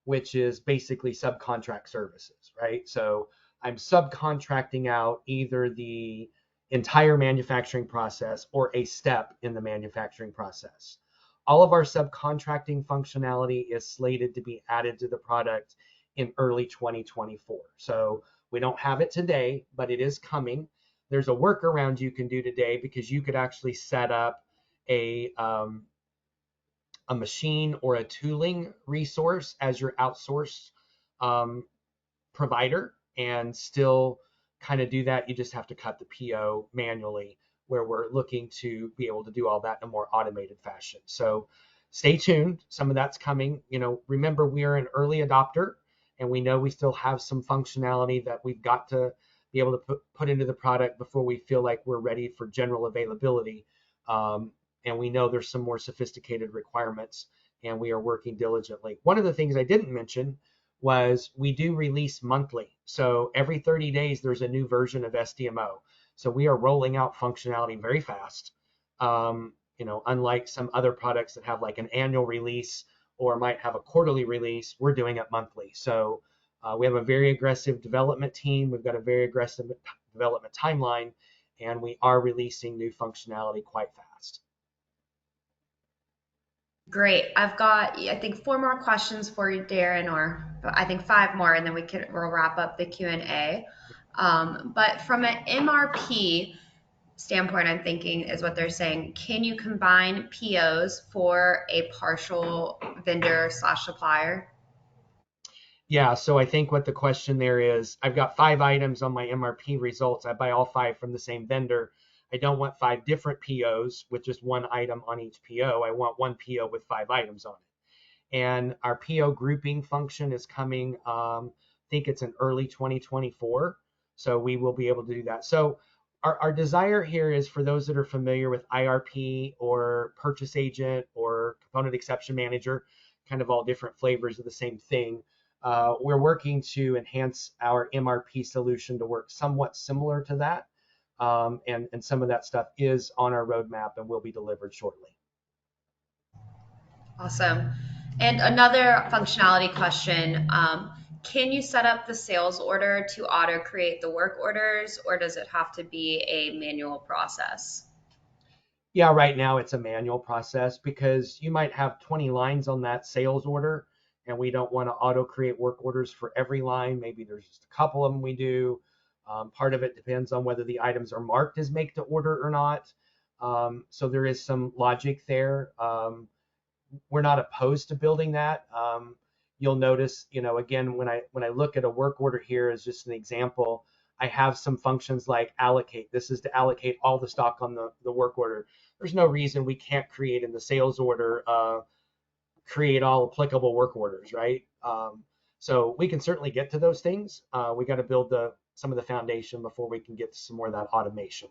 which is basically subcontract services, right? So I'm subcontracting out either the entire manufacturing process or a step in the manufacturing process. All of our subcontracting functionality is slated to be added to the product in early 2024. So we don't have it today, but it is coming. There's a workaround you can do today because you could actually set up a machine or a tooling resource as your outsourced provider and still kind of do that. You just have to cut the PO manually, where we're looking to be able to do all that in a more automated fashion. So stay tuned. Some of that's coming. Remember, we are an early adopter and we know we still have some functionality that we've got to be able to put into the product before we feel like we're ready for general availability. And we know there's some more sophisticated requirements and we are working diligently. One of the things I didn't mention was we do release monthly. So every 30 days, there's a new version of SDMO. So we are rolling out functionality very fast. Unlike some other products that have like an annual release or might have a quarterly release, we're doing it monthly. So we have a very aggressive development team. We've got a very aggressive development timeline, and we are releasing new functionality quite fast. Great. I've got, I think, 4 more questions for you, Darren, or I think 5 more, and then we'll wrap up the Q&A. But from an MRP standpoint, I'm thinking is what they're saying. Can you combine POs for a partial vendor/supplier? Yeah, so I think what the question there is, I've got 5 items on my MRP results. I buy all 5 from the same vendor. I don't want 5 different POs with just one item on each PO. I want one PO with 5 items on it. And our PO grouping function is coming, I think it's in early 2024. So we will be able to do that. So our desire here is for those that are familiar with IRP or purchase agent or component exception manager, kind of all different flavors of the same thing. We're working to enhance our MRP solution to work somewhat similar to that. And some of that stuff is on our roadmap and will be delivered shortly. Awesome. And another functionality question. Can you set up the sales order to auto create the work orders, or does it have to be a manual process? Yeah, right now it's a manual process because you might have 20 lines on that sales order, and we don't want to auto create work orders for every line. Maybe there's just a couple of them we do. Part of it depends on whether the items are marked as make to order or not. So there is some logic there. We're not opposed to building that. You'll notice, again, when I look at a work order here as just an example, I have some functions like allocate. This is to allocate all the stock on the work order. There's no reason we can't create in the sales order, create all applicable work orders, right? So we can certainly get to those things. We got to build some of the foundation before we can get to some more of that automation.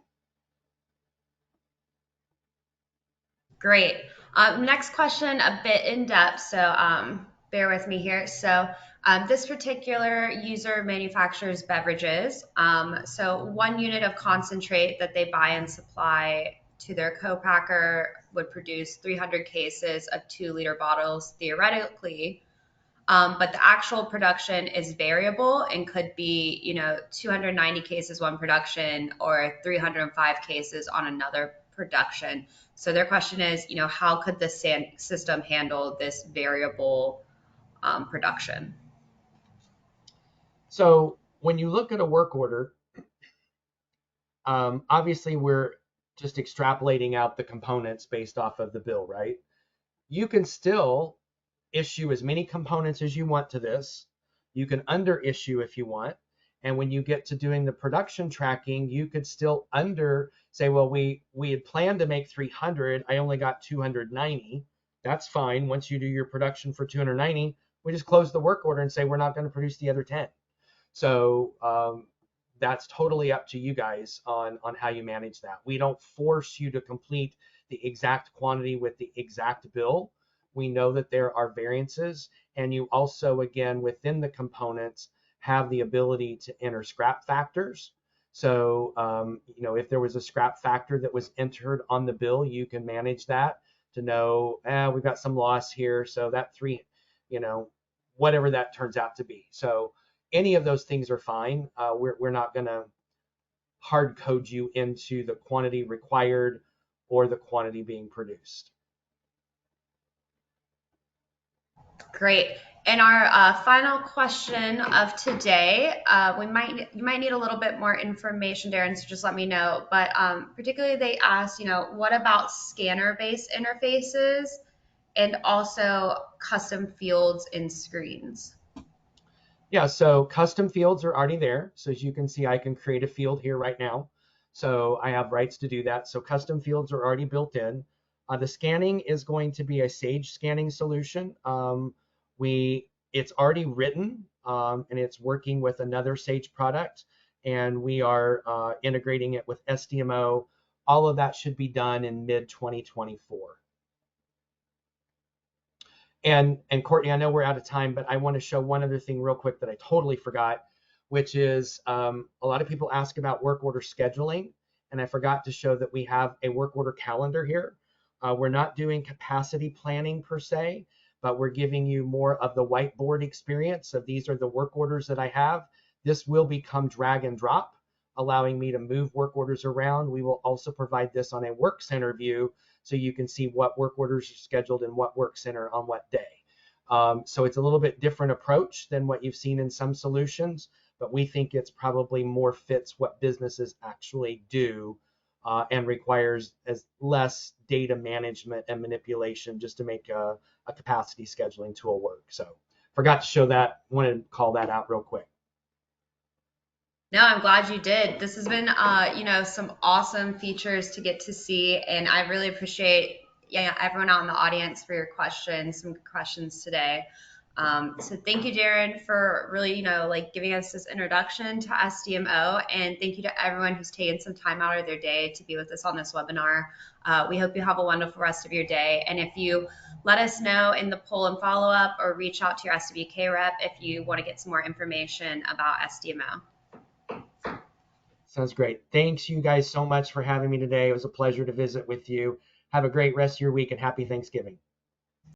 Great. Next question, a bit in depth, so bear with me here. So this particular user manufactures beverages. So 1 unit of concentrate that they buy and supply to their co-packer would produce 300 cases of 2-liter bottles theoretically. But the actual production is variable and could be, 290 cases one production or 305 cases on another production. So their question is, how could the system handle this variable production? So when you look at a work order, obviously we're just extrapolating out the components based off of the bill, right? You can still issue as many components as you want to this. You can under issue if you want. And when you get to doing the production tracking, you could still under say, well, we had planned to make 300. I only got 290. That's fine. Once you do your production for 290, we just close the work order and say we're not going to produce the other 10. So that's totally up to you guys on how you manage that. We don't force you to complete the exact quantity with the exact bill. We know that there are variances, and you also, again, within the components, have the ability to enter scrap factors. So, if there was a scrap factor that was entered on the bill, you can manage that to know, we've got some loss here. So that whatever that turns out to be. So any of those things are fine. We're not going to hard code you into the quantity required or the quantity being produced. Great. And our final question of today, you might need a little bit more information, Darren, so just let me know. But particularly they asked, what about scanner-based interfaces and also custom fields and screens? Yeah, so custom fields are already there. So as you can see, I can create a field here right now. So I have rights to do that. So custom fields are already built in. The scanning is going to be a Sage scanning solution. It's already written, and it's working with another Sage product, and we are integrating it with SDMO. All of that should be done in mid-2024. And Courtney, I know we're out of time, but I want to show one other thing real quick that I totally forgot, which is a lot of people ask about work order scheduling, and I forgot to show that we have a work order calendar here. We're not doing capacity planning per se, but we're giving you more of the whiteboard experience of these are the work orders that I have. This will become drag and drop, allowing me to move work orders around. We will also provide this on a work center view so you can see what work orders are scheduled in what work center on what day. So it's a little bit different approach than what you've seen in some solutions, but we think it's probably more fits what businesses actually do and requires as less data management and manipulation just to make a capacity scheduling tool work. So forgot to show that, wanted to call that out real quick. No, I'm glad you did. This has been, some awesome features to get to see, and I really appreciate everyone out in the audience for your questions, some good questions today. So thank you, Darren, for really, like giving us this introduction to SDMO, and thank you to everyone who's taken some time out of their day to be with us on this webinar. We hope you have a wonderful rest of your day. And if you let us know in the poll and follow up, or reach out to your SWK rep if you want to get some more information about SDMO. Sounds great. Thanks you guys so much for having me today. It was a pleasure to visit with you. Have a great rest of your week and happy Thanksgiving.